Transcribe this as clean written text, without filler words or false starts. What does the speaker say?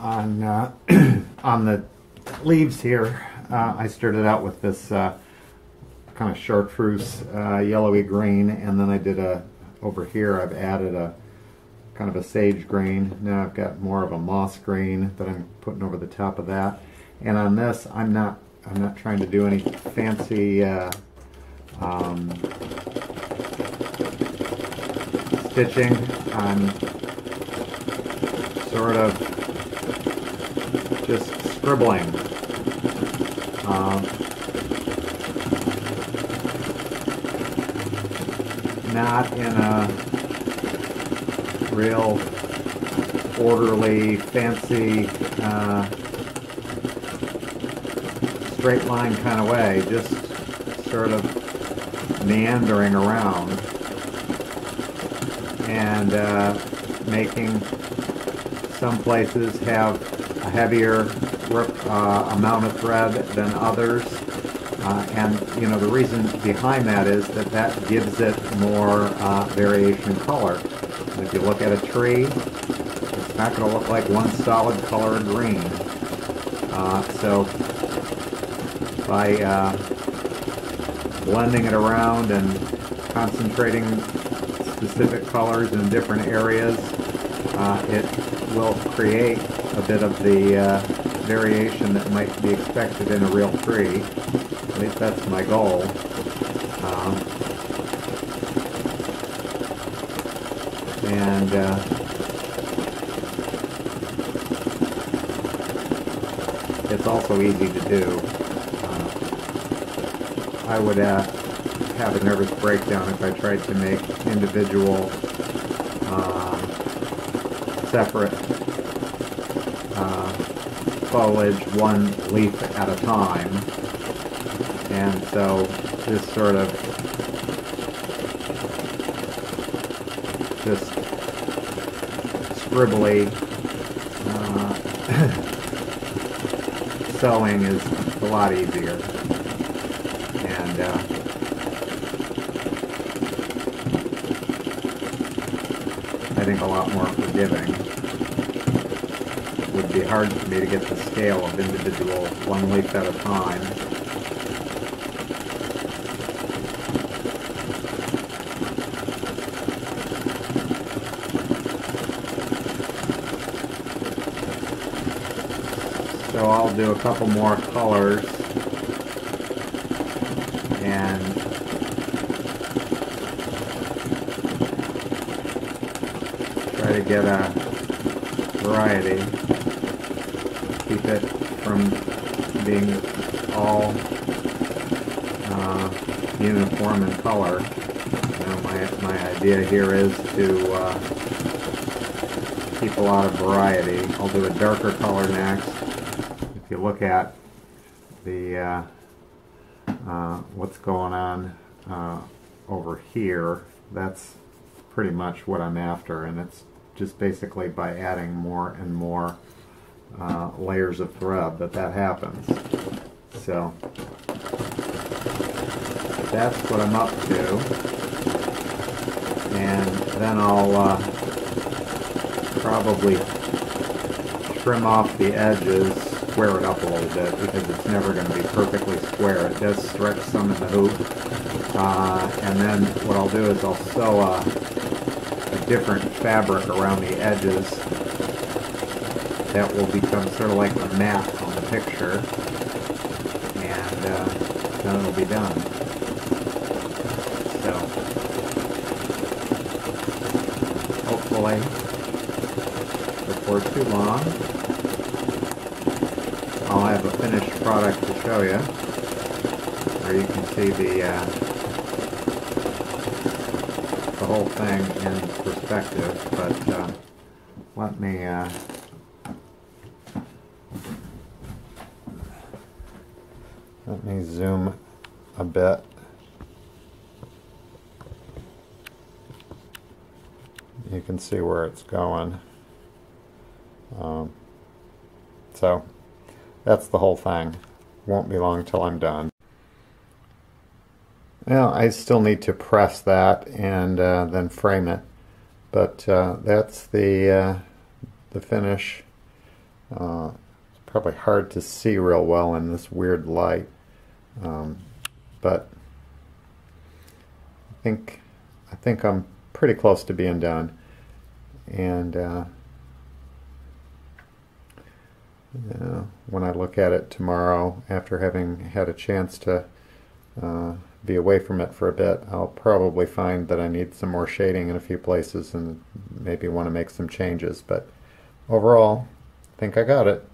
on on the leaves here, I started out with this kind of chartreuse yellowy green, and then I did over here I've added a kind of a sage green. Now I've got more of a moss green that I'm putting over the top of that. And on this, I'm not trying to do any fancy stitching. I'm sort of just scribbling. Not in a real orderly, fancy, straight line kind of way, just sort of meandering around and making some places have a heavier amount of thread than others. And you know, the reason behind that is that gives it more variation in color. And if you look at a tree, it's not going to look like one solid color of green. So by blending it around and concentrating specific colors in different areas, it will create a bit of the variation that might be expected in a real tree. At least that's my goal. It's also easy to do. I would have a nervous breakdown if I tried to make individual separate foliage one leaf at a time. And so this sort of just scribbly sewing is a lot easier, and I think a lot more forgiving. It would be hard for me to get the scale of individual one leaf at a time. So I'll do a couple more colors and try to get a variety. Keep it from being all uniform in color. You know, my idea here is to keep a lot of variety. I'll do a darker color next. If you look at the what's going on over here, that's pretty much what I'm after, and it's just basically by adding more and more layers of thread that happens. So that's what I'm up to, and then I'll probably trim off the edges, square it up a little bit, because it's never going to be perfectly square. It does stretch some in the hoop, and then what I'll do is I'll sew a different fabric around the edges that will become sort of like the mat on the picture, and then it'll be done. So hopefully before too long I'll have a finished product to show you, where you can see the whole thing in perspective. But let me zoom a bit. You can see where it's going. So that's the whole thing. Won't be long till I'm done. Now I still need to press that and then frame it, but that's the finish It's probably hard to see real well in this weird light, but I think I'm pretty close to being done. And when I look at it tomorrow, after having had a chance to be away from it for a bit, I'll probably find that I need some more shading in a few places and maybe want to make some changes. But overall, I think I got it.